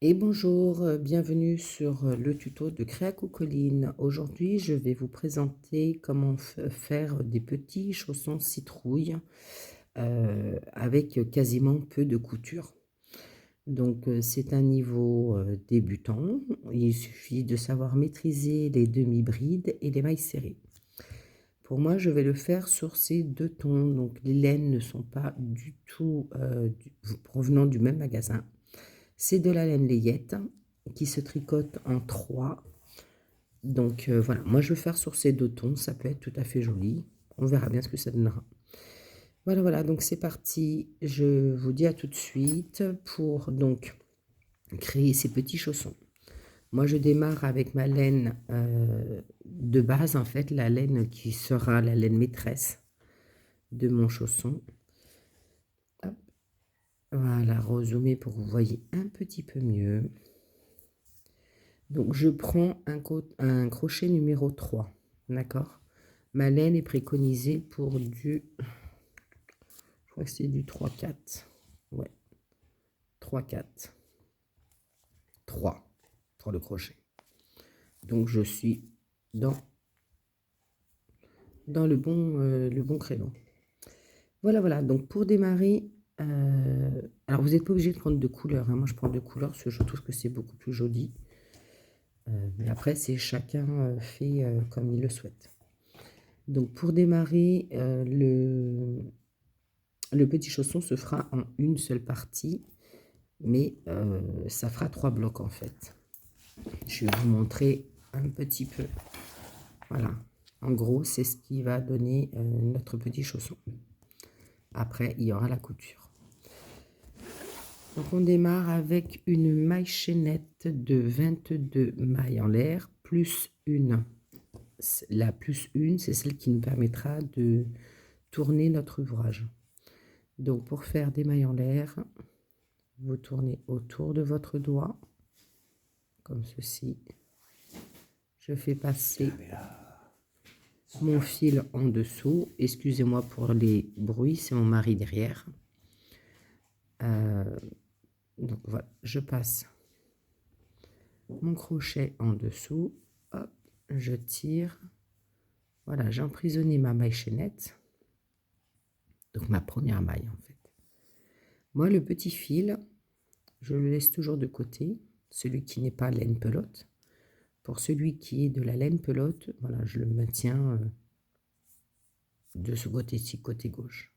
Et bonjour, bienvenue sur le tuto de Créacoucoline. Aujourd'hui, je vais vous présenter comment faire des petits chaussons citrouilles avec quasiment peu de couture. Donc, c'est un niveau débutant. Il suffit de savoir maîtriser les demi-brides et les mailles serrées. Pour moi, je vais le faire sur ces deux tons. Donc, les laines ne sont pas du tout provenant du même magasin. C'est de la laine layette qui se tricote en 3. Donc voilà, moi je vais faire sur ces deux tons, ça peut être tout à fait joli. On verra bien ce que ça donnera. Voilà, donc c'est parti. Je vous dis à tout de suite pour donc créer ces petits chaussons. Moi je démarre avec ma laine de base, en fait, la laine qui sera la laine maîtresse de mon chausson. Hop. Voilà, rezoomer pour que vous voyez un petit peu mieux. Donc, je prends un crochet numéro 3, d'accord? Ma laine est préconisée pour du, je crois que c'est du 3-4. Ouais, 3-4. 3 pour le crochet. Donc, je suis dans le bon créneau. Voilà. Donc, pour démarrer, alors vous n'êtes pas obligé de prendre de couleurs, hein. Moi, je prends de couleurs parce que je trouve que c'est beaucoup plus joli. Mais après, c'est chacun fait comme il le souhaite. Donc pour démarrer, le petit chausson se fera en une seule partie, mais ça fera 3 blocs en fait. Je vais vous montrer un petit peu. Voilà, en gros, c'est ce qui va donner notre petit chausson. Après, il y aura la couture. Donc on démarre avec une maille chaînette de 22 mailles en l'air, plus une. La plus une, c'est celle qui nous permettra de tourner notre ouvrage. Donc pour faire des mailles en l'air, vous tournez autour de votre doigt, comme ceci. Je fais passer mon fil en dessous. Excusez-moi pour les bruits, c'est mon mari derrière. Donc voilà, je passe mon crochet en dessous. Hop, je tire. Voilà, j'ai emprisonné ma maille chaînette. Donc ma première maille en fait. Moi, le petit fil, je le laisse toujours de côté, celui qui n'est pas laine pelote. Pour celui qui est de la laine pelote, voilà, je le maintiens de ce côté-ci, côté gauche.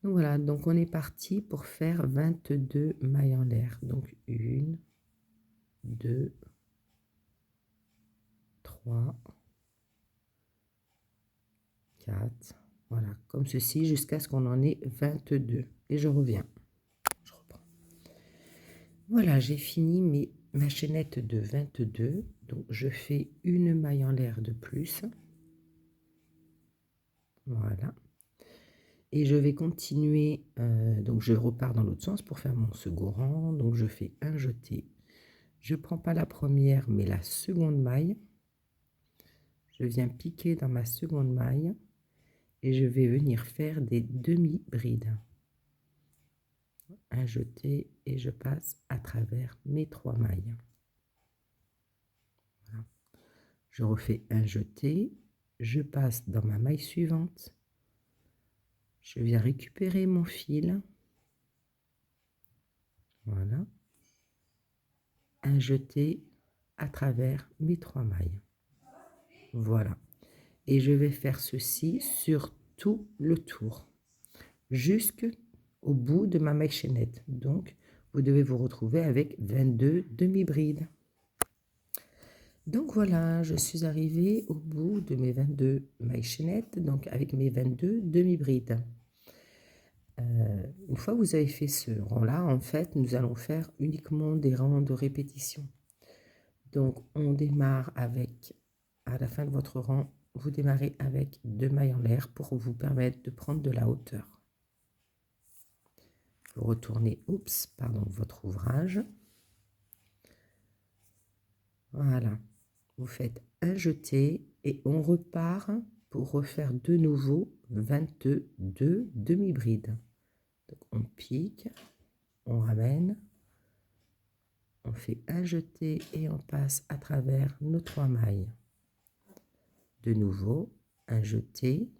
Donc voilà, donc on est parti pour faire 22 mailles en l'air. Donc 1, 2, 3, 4, voilà, comme ceci, jusqu'à ce qu'on en ait 22. Et je reviens. Je reprends. Voilà, j'ai fini ma chaînette de 22. Donc je fais une maille en l'air de plus. Voilà. Et je vais continuer, donc je repars dans l'autre sens pour faire mon second rang. Donc je fais un jeté. Je ne prends pas la première, mais la seconde maille. Je viens piquer dans ma seconde maille et je vais venir faire des demi-brides. Un jeté et je passe à travers mes 3 mailles. Voilà. Je refais un jeté, je passe dans ma maille suivante. Je viens récupérer mon fil. Voilà. Un jeté à travers mes 3 mailles. Voilà. Et je vais faire ceci sur tout le tour, jusqu'au bout de ma maille chaînette. Donc, vous devez vous retrouver avec 22 demi-brides. Donc voilà, je suis arrivée au bout de mes 22 mailles chaînettes, donc avec mes 22 demi-brides. Une fois que vous avez fait ce rang-là, en fait, nous allons faire uniquement des rangs de répétition. Donc, on démarre avec, à la fin de votre rang, vous démarrez avec 2 mailles en l'air pour vous permettre de prendre de la hauteur. Vous retournez, votre ouvrage. Voilà. Vous faites un jeté et on repart pour refaire de nouveau 22 demi-brides. Donc, on pique. on ramène, on fait un jeté et on passe à travers nos 3 mailles. De nouveau, un jeté,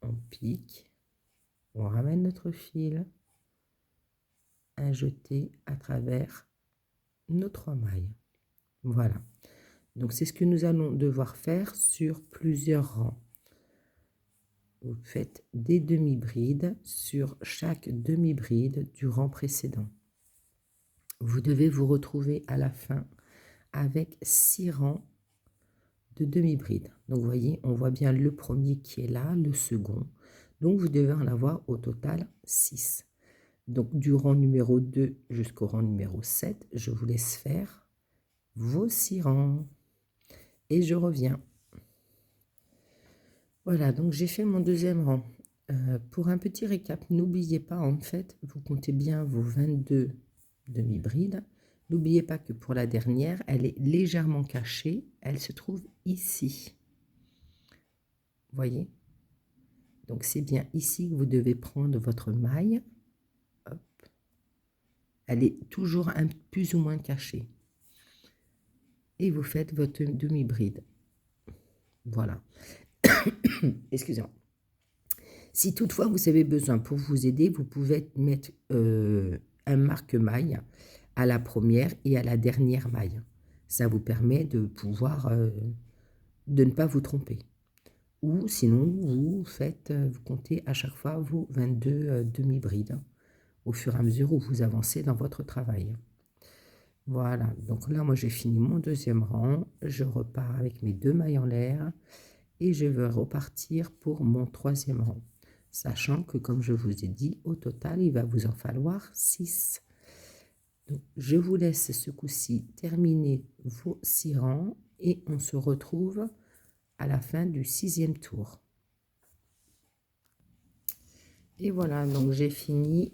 on pique, on ramène notre fil, un jeté à travers nos 3 mailles. Voilà. Donc, c'est ce que nous allons devoir faire sur plusieurs rangs. Vous faites des demi-brides sur chaque demi-bride du rang précédent. Vous devez vous retrouver à la fin avec 6 rangs de demi-bride. Donc, vous voyez, on voit bien le premier qui est là, le second. Donc, vous devez en avoir au total 6. Donc, du rang numéro 2 jusqu'au rang numéro 7, je vous laisse faire vos 6 rangs. Et je reviens. Voilà, donc j'ai fait mon deuxième rang. Pour un petit récap, n'oubliez pas, en fait, vous comptez bien vos 22 demi-brides. N'oubliez pas que pour la dernière, elle est légèrement cachée. Elle se trouve ici. Voyez? Donc, c'est bien ici que vous devez prendre votre maille. Hop. Elle est toujours plus ou moins cachée. Et vous faites votre demi-bride. Voilà. Excusez-moi. Si toutefois vous avez besoin pour vous aider, vous pouvez mettre un marque-maille à la première et à la dernière maille. Ça vous permet de pouvoir, de ne pas vous tromper. Ou sinon, vous comptez à chaque fois vos 22 demi-brides au fur et à mesure où vous avancez dans votre travail. Voilà, donc là, moi, j'ai fini mon deuxième rang. Je repars avec mes 2 mailles en l'air et je vais repartir pour mon troisième rang. Sachant que, comme je vous ai dit, au total, il va vous en falloir 6. Donc, je vous laisse ce coup-ci terminer vos 6 rangs et on se retrouve à la fin du 6e tour. Et voilà, donc j'ai fini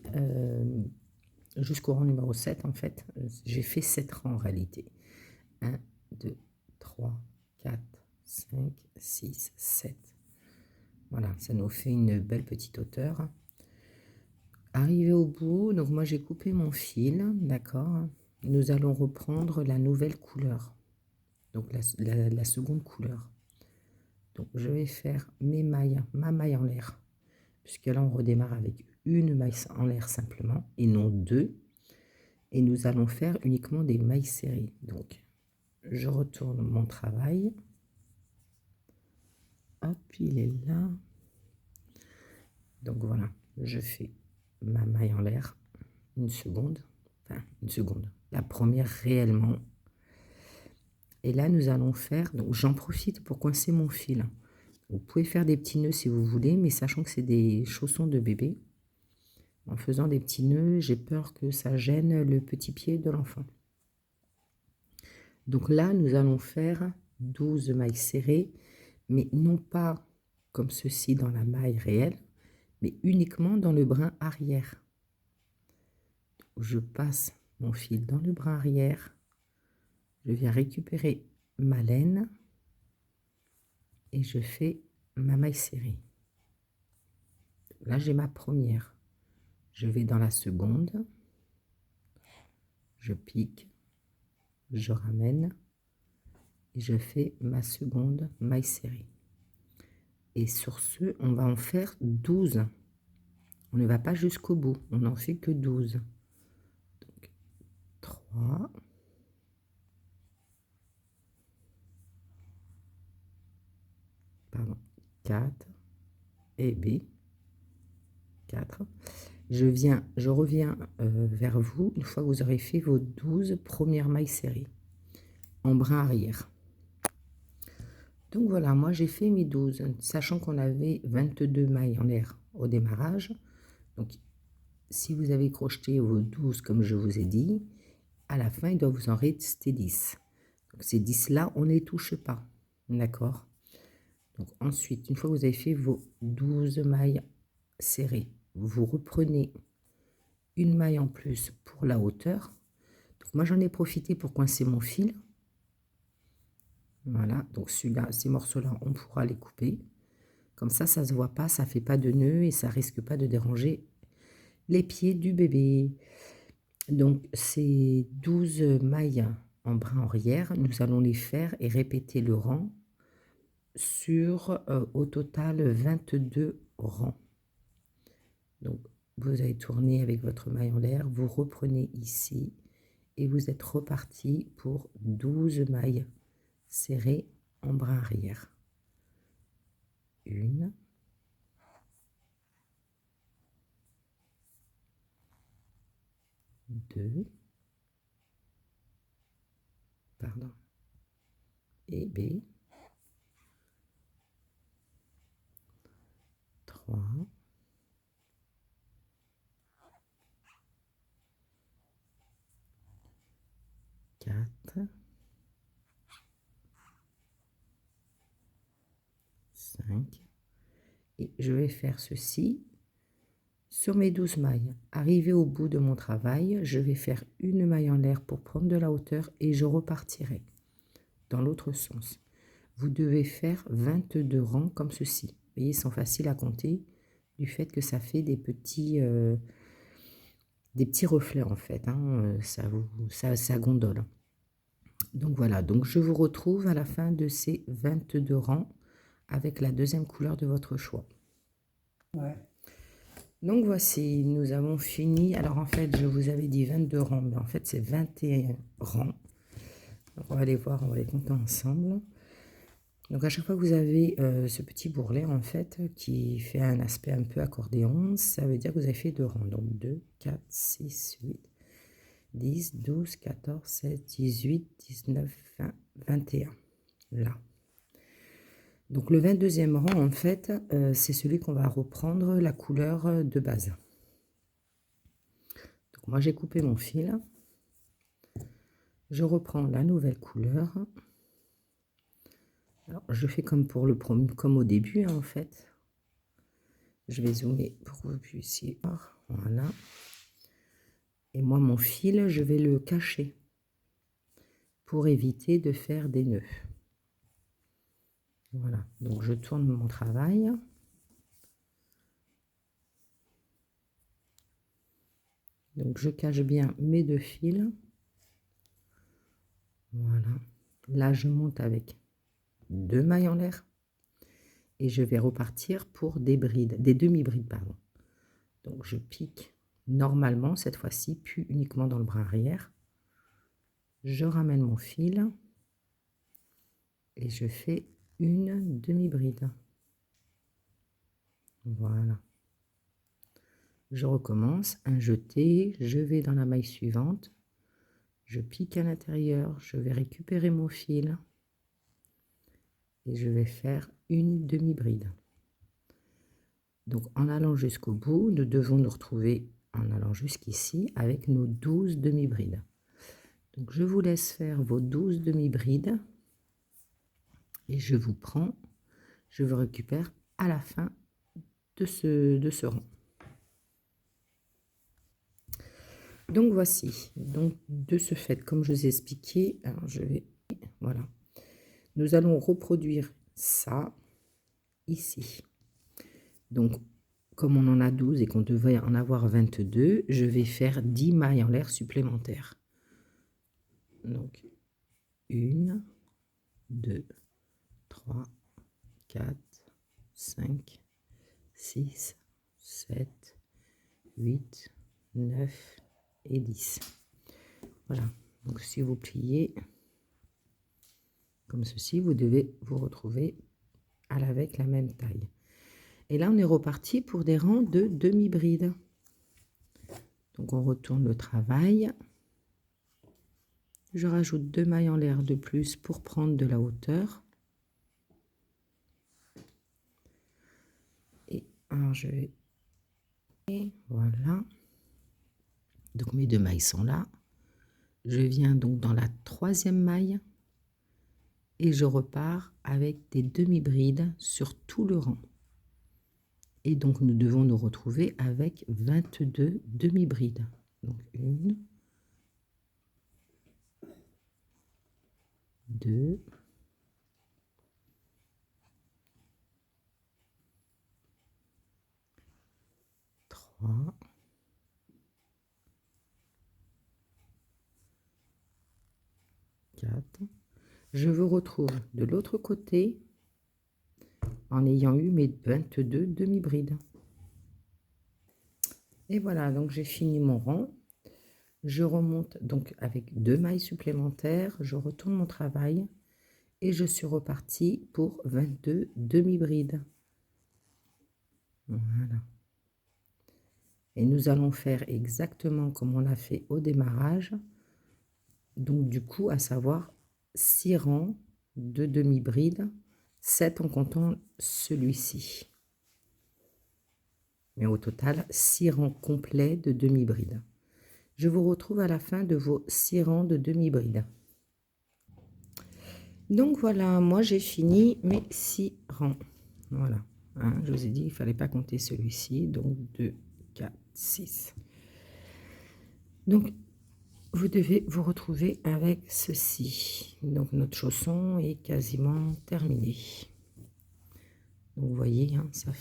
jusqu'au rang numéro 7 en fait. J'ai fait 7 rangs en réalité. 1, 2, 3, 4, 5, 6, 7. Voilà, ça nous fait une belle petite hauteur. Arrivé au bout, donc moi j'ai coupé mon fil, d'accord. Nous allons reprendre la nouvelle couleur, donc la seconde couleur. Donc je vais faire mes mailles, ma maille en l'air, puisque là on redémarre avec une maille en l'air simplement, et non 2. Et nous allons faire uniquement des mailles serrées. Donc je retourne mon travail. Hop, il est là. Donc voilà, je fais ma maille en l'air, une seconde, la première réellement. Et là, nous allons faire, donc j'en profite pour coincer mon fil. Vous pouvez faire des petits nœuds si vous voulez, mais sachant que c'est des chaussons de bébé, en faisant des petits nœuds, j'ai peur que ça gêne le petit pied de l'enfant. Donc là, nous allons faire 12 mailles serrées, mais non pas comme ceci dans la maille réelle, mais uniquement dans le brin arrière. Je passe mon fil dans le brin arrière, je viens récupérer ma laine et je fais ma maille serrée. Là, j'ai ma première. Je vais dans la seconde, je pique, je ramène et je fais ma seconde maille serrée. Et sur ce, on va en faire 12. On ne va pas jusqu'au bout, on n'en fait que 12. Donc, 3, 4 et B, 4. Je reviens vers vous une fois que vous aurez fait vos 12 premières mailles serrées en brin arrière. Donc voilà, moi j'ai fait mes 12, sachant qu'on avait 22 mailles en l'air au démarrage. Donc si vous avez crocheté vos 12 comme je vous ai dit, à la fin il doit vous en rester 10. Donc ces 10 là, on ne les touche pas, d'accord? Donc ensuite, une fois que vous avez fait vos 12 mailles serrées, vous reprenez une maille en plus pour la hauteur. Donc moi j'en ai profité pour coincer mon fil. Voilà, donc celui-là, ces morceaux-là, on pourra les couper. Comme ça ne se voit pas, ça ne fait pas de nœud et ça risque pas de déranger les pieds du bébé. Donc, ces 12 mailles en brin arrière, nous allons les faire et répéter le rang sur au total 22 rangs. Donc, vous allez tourner avec votre maille en l'air, vous reprenez ici et vous êtes reparti pour 12 mailles serrées en brin arrière. 1, 2, pardon, et B, 3, 4, 5, et je vais faire ceci sur mes 12 mailles. Arrivé au bout de mon travail, je vais faire une maille en l'air pour prendre de la hauteur et je repartirai dans l'autre sens. Vous devez faire 22 rangs comme ceci. Vous voyez, ils sont faciles à compter du fait que ça fait des petits reflets en fait. Hein, ça gondole. Donc voilà, donc je vous retrouve à la fin de ces 22 rangs avec la deuxième couleur de votre choix. Ouais. Donc voici, nous avons fini. Alors en fait, je vous avais dit 22 rangs, mais en fait c'est 21 rangs. Donc on va les voir, on va les compter ensemble. Donc à chaque fois que vous avez ce petit bourrelet en fait qui fait un aspect un peu accordéon, ça veut dire que vous avez fait 2 rangs. Donc 2, 4, 6, 8, 10, 12, 14, 16, 18, 19, 20, 21. Là. Donc le 22e rang en fait, c'est celui qu'on va reprendre la couleur de base. Donc moi j'ai coupé mon fil. Je reprends la nouvelle couleur. Alors, je fais comme pour le premier, comme au début, hein, en fait. Je vais zoomer pour que vous puissiez voir. Voilà. Et moi, mon fil, je vais le cacher pour éviter de faire des nœuds. Voilà. Donc, je tourne mon travail. Donc, je cache bien mes 2 fils. Voilà. Là, je monte avec 2 mailles en l'air. Et je vais repartir pour des brides, des demi-brides, pardon. Donc, je pique normalement, cette fois-ci, puis uniquement dans le bras arrière. Je ramène mon fil et je fais une demi-bride. Voilà. Je recommence, un jeté, je vais dans la maille suivante, je pique à l'intérieur, je vais récupérer mon fil et je vais faire une demi-bride. Donc en allant jusqu'au bout, nous devons nous retrouver en allant jusqu'ici avec nos 12 demi-brides. Donc je vous laisse faire vos 12 demi-brides et je vous prends, je vous récupère à la fin de ce rang. Donc voici, donc de ce fait, comme je vous ai expliqué, alors je vais, voilà, nous allons reproduire ça ici. Donc comme on en a 12 et qu'on devrait en avoir 22, je vais faire 10 mailles en l'air supplémentaires. Donc 1, 2, 3, 4, 5, 6, 7, 8, 9 et 10. Voilà, donc si vous pliez comme ceci, vous devez vous retrouver avec la même taille. Et là, on est reparti pour des rangs de demi-bride. Donc, on retourne le travail. Je rajoute 2 mailles en l'air de plus pour prendre de la hauteur. Et alors, je vais... Et voilà. Donc, mes 2 mailles sont là. Je viens donc dans la 3e maille. Et je repars avec des demi-brides sur tout le rang. Et donc, nous devons nous retrouver avec 22 demi-brides. Donc, 1, 2, 3, 4. Je vous retrouve de l'autre côté en ayant eu mes 22 demi-brides. Et voilà, donc j'ai fini mon rang. Je remonte donc avec 2 mailles supplémentaires, je retourne mon travail et je suis repartie pour 22 demi-brides. Voilà. Et nous allons faire exactement comme on l'a fait au démarrage. Donc du coup, à savoir 6 rangs de demi-brides, 7 en comptant celui-ci. Mais au total, 6 rangs complets de demi-brides. Je vous retrouve à la fin de vos 6 rangs de demi-brides. Donc voilà, moi j'ai fini mes 6 rangs. Voilà, hein, je vous ai dit, il ne fallait pas compter celui-ci. Donc 2, 4, 6. Donc, vous devez vous retrouver avec ceci. Donc, notre chausson est quasiment terminé. Donc, vous voyez, hein, ça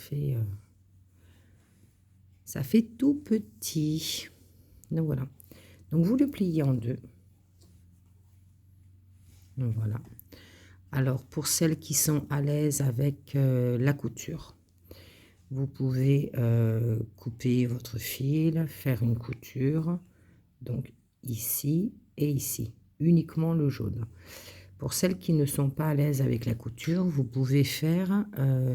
fait tout petit. Donc, voilà. Donc, vous le pliez en deux. Donc, voilà. Alors, pour celles qui sont à l'aise avec la couture, vous pouvez couper votre fil, faire une couture. Donc, ici et ici, uniquement le jaune. Pour celles qui ne sont pas à l'aise avec la couture, vous pouvez faire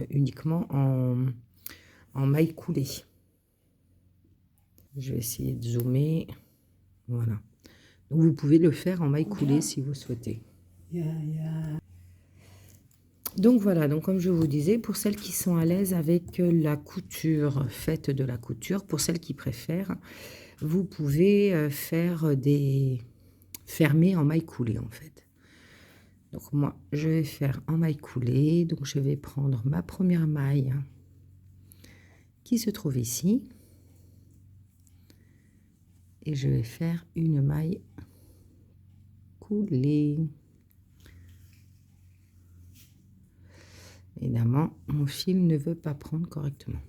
uniquement en maille coulée. Je vais essayer de zoomer. Voilà. Donc, vous pouvez le faire en maille coulée si vous souhaitez. Donc voilà, donc comme je vous disais, pour celles qui sont à l'aise avec la couture, faites de la couture. Pour celles qui préfèrent, vous pouvez faire des fermés en maille coulée en fait. Donc moi, je vais faire en maille coulée. Donc je vais prendre ma première maille qui se trouve ici. Et je vais faire une maille coulée. Évidemment, mon fil ne veut pas prendre correctement.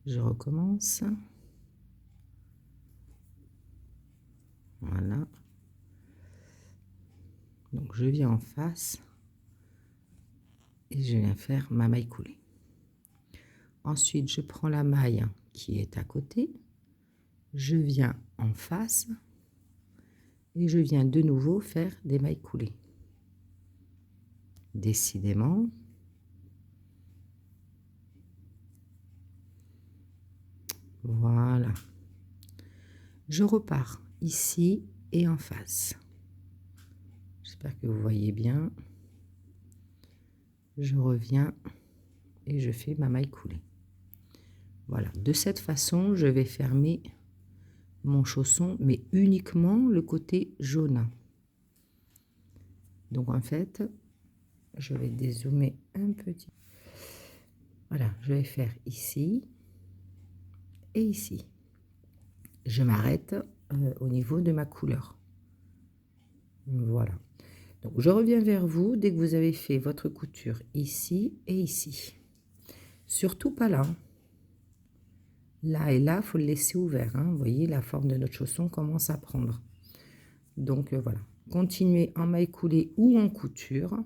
Je recommence. Voilà. Donc je viens en face et je viens faire ma maille coulée. Ensuite, je prends la maille qui est à côté. Je viens en face et je viens de nouveau faire des mailles coulées. Décidément. Voilà. Je repars ici et en face. J'espère que vous voyez bien. Je reviens et je fais ma maille coulée. Voilà. De cette façon, je vais fermer mon chausson, mais uniquement le côté jaune. Donc en fait, je vais dézoomer un petit. Voilà, je vais faire ici et ici. Je m'arrête au niveau de ma couleur. Voilà. Donc je reviens vers vous dès que vous avez fait votre couture ici et ici. Surtout pas là. Là et là, il faut le laisser ouvert. Hein. Vous voyez, la forme de notre chausson commence à prendre. Donc voilà. Continuez en maille coulée ou en couture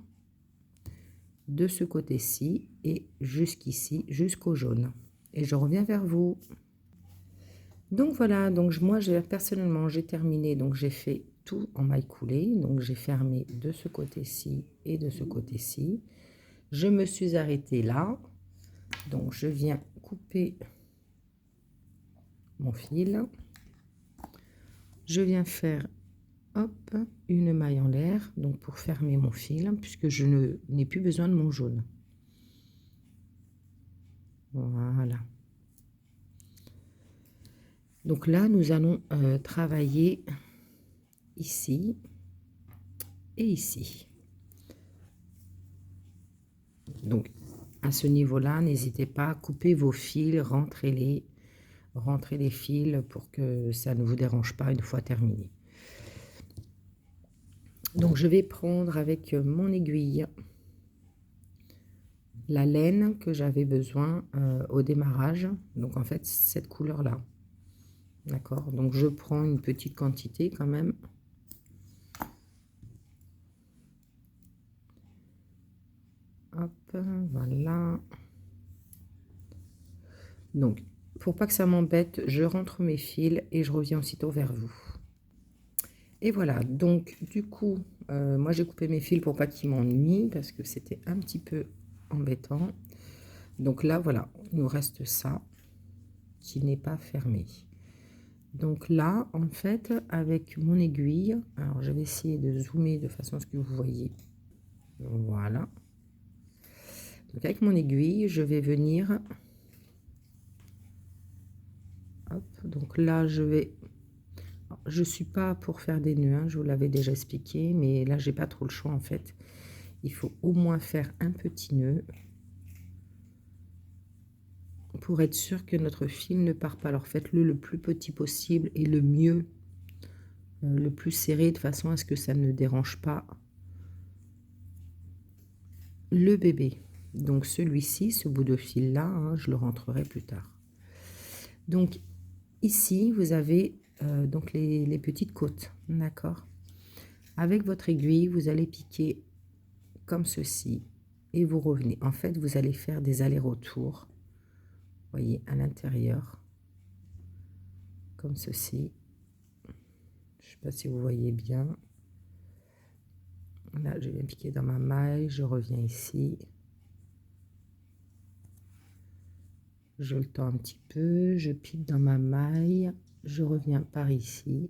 de ce côté-ci et jusqu'ici, jusqu'au jaune. Et je reviens vers vous. Donc voilà, donc moi personnellement j'ai terminé, donc j'ai fait tout en maille coulée, donc j'ai fermé de ce côté-ci et de ce côté-ci. Je me suis arrêtée là, donc je viens couper mon fil. Je viens faire hop une maille en l'air, donc pour fermer mon fil, puisque je n'ai plus besoin de mon jaune. Voilà. Donc là, nous allons travailler ici et ici. Donc, à ce niveau-là, n'hésitez pas à couper vos fils, rentrez les fils pour que ça ne vous dérange pas une fois terminé. Donc, je vais prendre avec mon aiguille la laine que j'avais besoin au démarrage. Donc, en fait, cette couleur-là. D'accord? Donc, je prends une petite quantité quand même. voilà. Donc, pour pas que ça m'embête, je rentre mes fils et je reviens aussitôt vers vous. Et voilà, donc du coup, moi j'ai coupé mes fils pour pas qu'ils m'ennuient parce que c'était un petit peu embêtant. Donc là, voilà, il nous reste ça qui n'est pas fermé. Donc là, en fait, avec mon aiguille, alors je vais essayer de zoomer de façon à ce que vous voyez. Voilà. Donc avec mon aiguille, je vais venir. Hop, donc là, je suis pas pour faire des nœuds, hein, je vous l'avais déjà expliqué, mais là, j'ai pas trop le choix en fait. Il faut au moins faire un petit nœud pour être sûr que notre fil ne part pas. Alors faites-le le plus petit possible et le mieux, le plus serré, de façon à ce que ça ne dérange pas le bébé. Donc celui-ci, ce bout de fil là, hein, je le rentrerai plus tard. Donc ici, vous avez donc les petites côtes, d'accord. Avec votre aiguille, vous allez piquer comme ceci et vous revenez. En fait, vous allez faire des allers-retours, voyez, à l'intérieur, comme ceci. Je ne sais pas si vous voyez bien. Là, je viens piquer dans ma maille, je reviens ici. Je le tends un petit peu, je pique dans ma maille, je reviens par ici.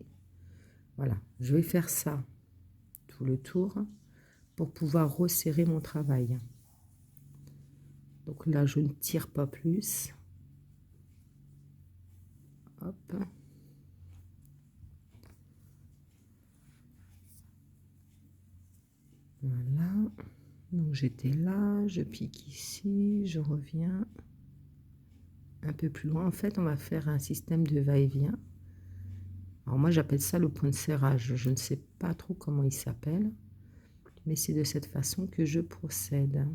Voilà, je vais faire ça tout le tour pour pouvoir resserrer mon travail. Donc là, je ne tire pas plus. Hop. Voilà. Donc j'étais là, je pique ici, je reviens un peu plus loin. En fait, on va faire un système de va-et-vient. Alors moi, j'appelle ça le point de serrage. Je ne sais pas trop comment il s'appelle, mais c'est de cette façon que je procède.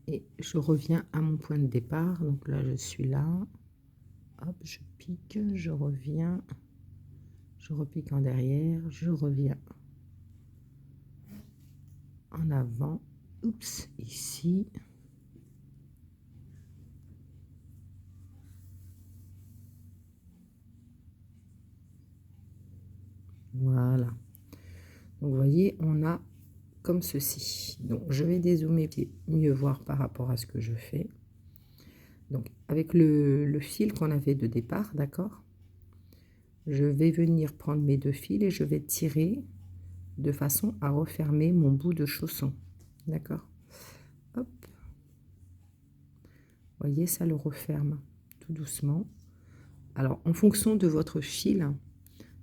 Et je reviens à mon point de départ. Donc là, je suis là. Hop, je pique, je reviens. Je repique en derrière, je reviens en avant. Oups, ici. Voilà. Donc, vous voyez, on a comme ceci. Donc, je vais dézoomer pour mieux voir par rapport à ce que je fais. Donc, avec le fil qu'on avait de départ, d'accord? Je vais venir prendre mes deux fils et je vais tirer de façon à refermer mon bout de chausson. D'accord? Hop. Vous voyez, ça le referme tout doucement. Alors, en fonction de votre fil,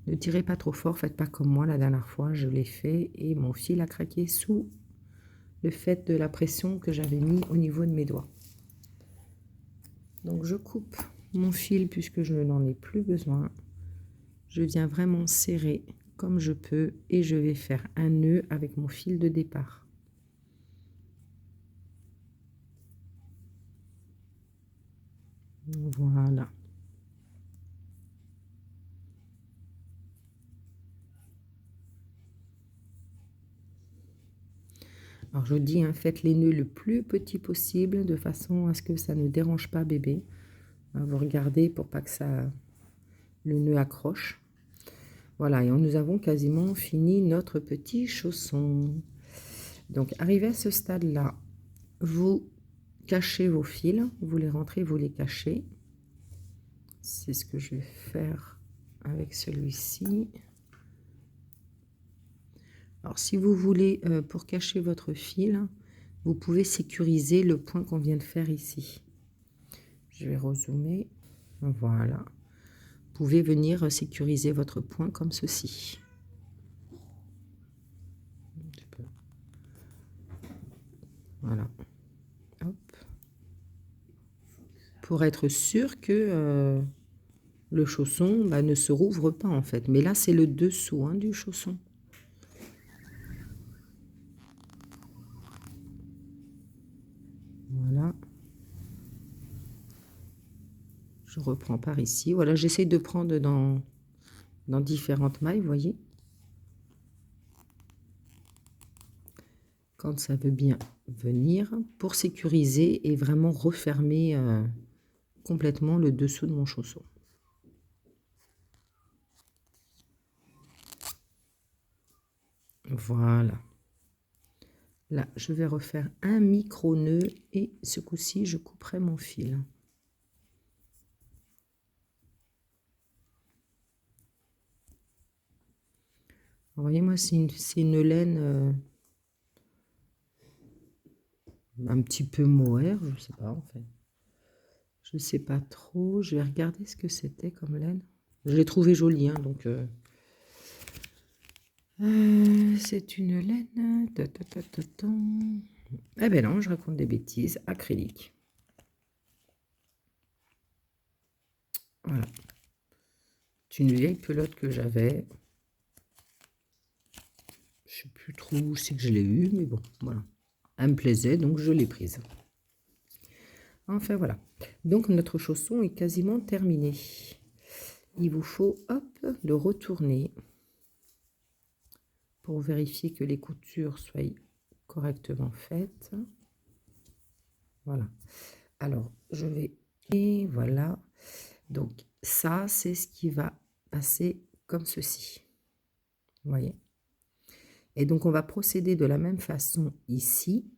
ne tirez pas trop fort, faites pas comme moi la dernière fois, je l'ai fait et mon fil a craqué sous le fait de la pression que j'avais mis au niveau de mes doigts. Donc je coupe mon fil puisque je n'en ai plus besoin. Je viens vraiment serrer comme je peux et je vais faire un nœud avec mon fil de départ. Voilà. Alors je dis, hein, faites les nœuds le plus petit possible de façon à ce que ça ne dérange pas bébé. Vous regardez pour pas que le nœud accroche. Voilà, et nous avons quasiment fini notre petit chausson. Donc arrivé à ce stade-là, vous cachez vos fils, vous les rentrez, vous les cachez. C'est ce que je vais faire avec celui-ci. Alors, si vous voulez, pour cacher votre fil, vous pouvez sécuriser le point qu'on vient de faire ici. Je vais rezoomer. Voilà. Vous pouvez venir sécuriser votre point comme ceci. Voilà. Hop. Pour être sûr que le chausson ne se rouvre pas en fait. Mais là, c'est le dessous, hein, du chausson. Voilà. Je reprends par ici. Voilà, j'essaie de prendre dans différentes mailles, vous voyez. Quand ça veut bien venir, pour sécuriser et vraiment refermer complètement le dessous de mon chausson. Voilà. Là, je vais refaire un micro-nœud et ce coup-ci, je couperai mon fil. Vous voyez, moi, c'est une laine un petit peu mohair, je ne sais pas en fait. Je ne sais pas trop. Je vais regarder ce que c'était comme laine. Je l'ai trouvé jolie, hein, donc... c'est une laine... Eh ben non, je raconte des bêtises. Acrylique. Voilà. C'est une vieille pelote que j'avais. Je ne sais plus trop où c'est que je l'ai eue, mais bon, voilà. Elle me plaisait, donc je l'ai prise. Enfin, voilà. Donc, notre chausson est quasiment terminé. Il vous faut, hop, le retourner pour vérifier que les coutures soient correctement faites. Voilà. Alors, je vais... Et voilà. Donc, ça, c'est ce qui va passer comme ceci. Vous voyez? Et donc, on va procéder de la même façon ici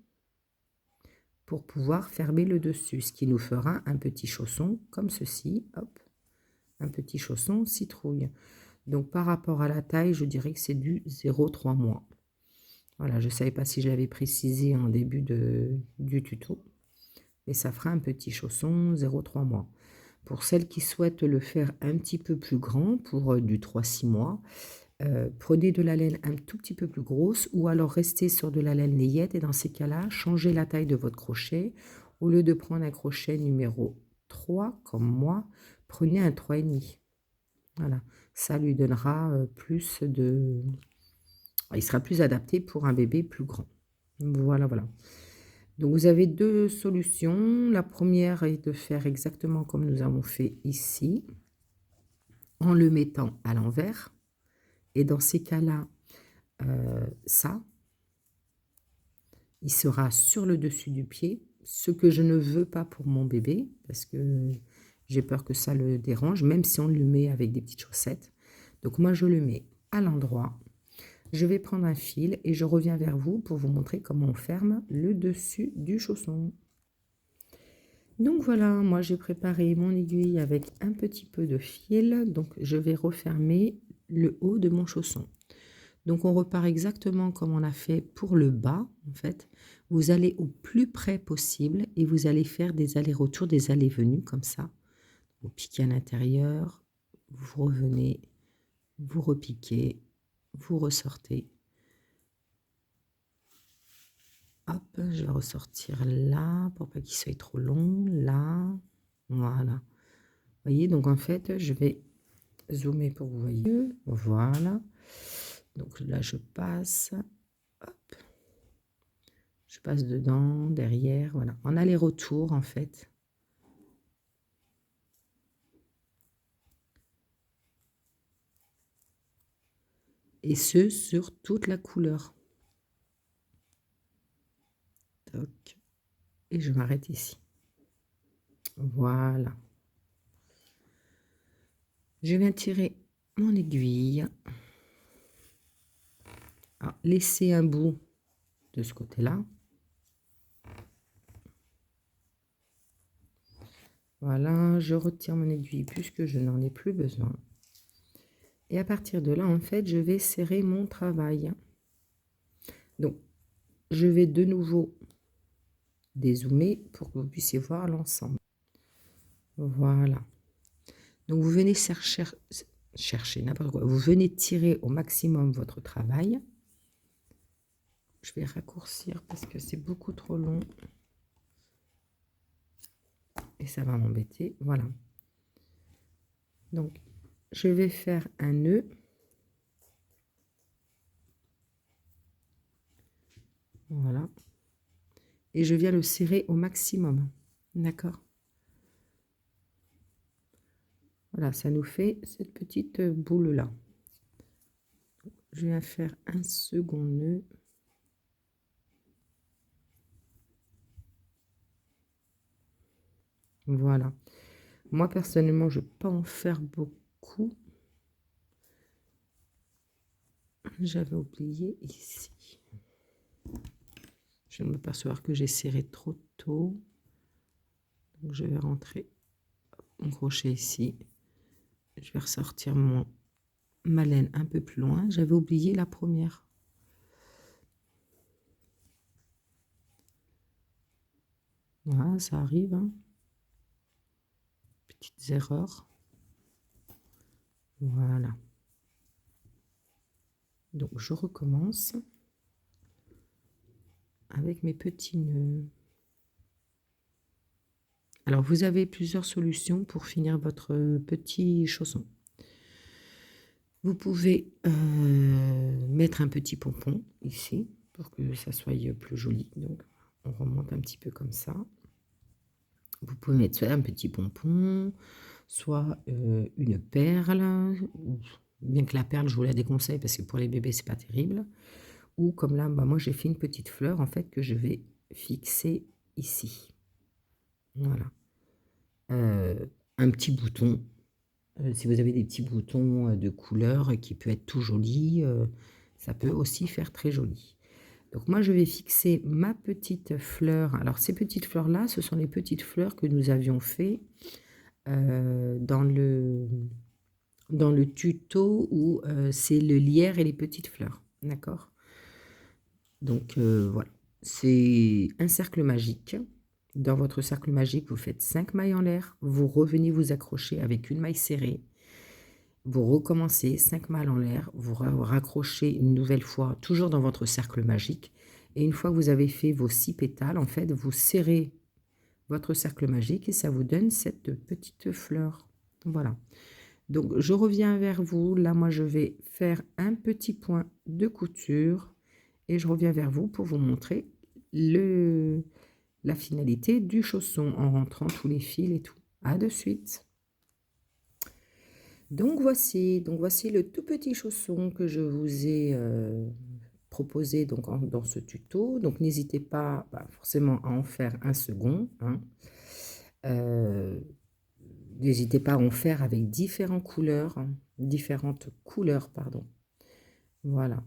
pour pouvoir fermer le dessus, ce qui nous fera un petit chausson comme ceci. Hop, un petit chausson citrouille. Donc, par rapport à la taille, je dirais que c'est du 0,3 mois. Voilà, je ne savais pas si je l'avais précisé en début du tuto. Et ça fera un petit chausson 0,3 mois. Pour celles qui souhaitent le faire un petit peu plus grand, pour du 3-6 mois, prenez de la laine un tout petit peu plus grosse ou alors restez sur de la laine layette et dans ces cas-là, changez la taille de votre crochet. Au lieu de prendre un crochet numéro 3, comme moi, prenez un 3,5. Voilà, ça lui donnera plus de... Il sera plus adapté pour un bébé plus grand. Voilà, voilà. Donc, vous avez deux solutions. La première est de faire exactement comme nous avons fait ici, en le mettant à l'envers. Et dans ces cas-là, ça, il sera sur le dessus du pied, ce que je ne veux pas pour mon bébé, parce que j'ai peur que ça le dérange, même si on le met avec des petites chaussettes. Donc, moi, je le mets à l'endroit. Je vais prendre un fil et je reviens vers vous pour vous montrer comment on ferme le dessus du chausson. Donc voilà, moi j'ai préparé mon aiguille avec un petit peu de fil. Donc je vais refermer le haut de mon chausson. Donc on repart exactement comme on a fait pour le bas en fait. Vous allez au plus près possible et vous allez faire des allers-retours, des allées-venues comme ça. Vous piquez à l'intérieur, vous revenez, vous repiquez, vous ressortez. Hop, je vais ressortir là pour pas qu'il soit trop long. Là, voilà. Vous voyez, donc en fait, je vais zoomer pour que vous voyez. Voilà. Donc là, je passe. Hop. Je passe dedans, derrière, voilà. En aller-retour, en fait. Et ce, sur toute la couleur. Toc. Et je m'arrête ici. Voilà. Je viens tirer mon aiguille. Alors, laisser un bout de ce côté-là. Voilà, je retire mon aiguille puisque je n'en ai plus besoin. Et à partir de là, en fait, je vais serrer mon travail. Donc, je vais de nouveau dézoomer pour que vous puissiez voir l'ensemble. Voilà. Donc, vous venez chercher n'importe quoi. Vous venez tirer au maximum votre travail. Je vais raccourcir parce que c'est beaucoup trop long. Et ça va m'embêter. Voilà. Donc, je vais faire un nœud. Voilà. Et je viens le serrer au maximum. D'accord? Voilà, ça nous fait cette petite boule-là. Je viens faire un second nœud. Voilà. Moi, personnellement, je ne vais pas en faire beaucoup. J'avais oublié ici. Je viens de m'apercevoir que j'ai serré trop tôt. Donc, je vais rentrer mon crochet ici. Je vais ressortir ma laine un peu plus loin. J'avais oublié la première. Voilà, ça arrive. Hein. Petites erreurs. Voilà. Donc, je recommence avec mes petits nœuds. Alors, vous avez plusieurs solutions pour finir votre petit chausson. Vous pouvez mettre un petit pompon ici pour que ça soit plus joli. Donc, on remonte un petit peu comme ça. Vous pouvez mettre soit un petit pompon, soit une perle. Bien que la perle, je vous la déconseille parce que pour les bébés, c'est pas terrible. Ou comme là, bah, moi, j'ai fait une petite fleur en fait que je vais fixer ici. Voilà. Un petit bouton. Si vous avez des petits boutons de couleur qui peut être tout joli, ça peut aussi faire très joli. Donc moi, je vais fixer ma petite fleur. Alors ces petites fleurs-là, ce sont les petites fleurs que nous avions fait dans le tuto où c'est le lierre et les petites fleurs. D'accord? Donc voilà, c'est un cercle magique. Dans votre cercle magique, vous faites 5 mailles en l'air, vous revenez vous accrocher avec une maille serrée, vous recommencez 5 mailles en l'air, vous raccrochez une nouvelle fois, toujours dans votre cercle magique, et une fois que vous avez fait vos 6 pétales, en fait, vous serrez votre cercle magique et ça vous donne cette petite fleur. Voilà. Donc, je reviens vers vous. Là, moi, je vais faire un petit point de couture et je reviens vers vous pour vous montrer la finalité du chausson en rentrant tous les fils et tout. À de suite. Donc voici le tout petit chausson que je vous ai proposé donc dans ce tuto. Donc n'hésitez pas forcément à en faire un second. Hein. N'hésitez pas à en faire avec différentes couleurs, pardon. Voilà.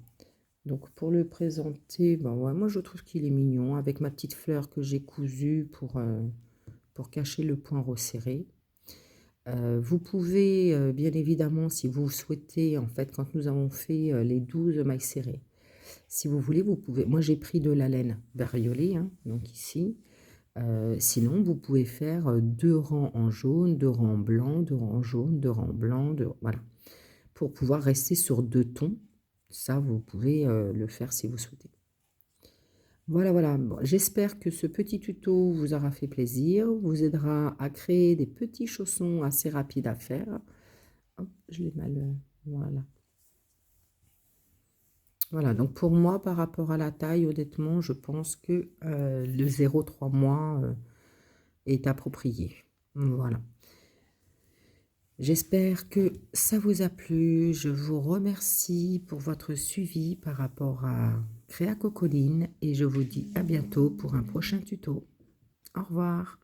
Donc pour le présenter, ben ouais, moi je trouve qu'il est mignon avec ma petite fleur que j'ai cousue pour cacher le point resserré. Vous pouvez, bien évidemment, si vous souhaitez, en fait, quand nous avons fait les 12 mailles serrées, si vous voulez, vous pouvez. Moi, j'ai pris de la laine bariolée, hein, donc ici. Sinon, vous pouvez faire 2 rangs en jaune, 2 rangs en blanc, 2 rangs en jaune, 2 rangs en blanc, voilà, pour pouvoir rester sur 2 tons. Ça, vous pouvez le faire si vous souhaitez. Voilà, voilà. Bon, j'espère que ce petit tuto vous aura fait plaisir, vous aidera à créer des petits chaussons assez rapides à faire. Hop, je l'ai mal, voilà. Voilà, donc pour moi, par rapport à la taille, honnêtement, je pense que le 0,3 mois est approprié. Voilà. J'espère que ça vous a plu. Je vous remercie pour votre suivi par rapport à Créa Cocoline et je vous dis à bientôt pour un prochain tuto. Au revoir.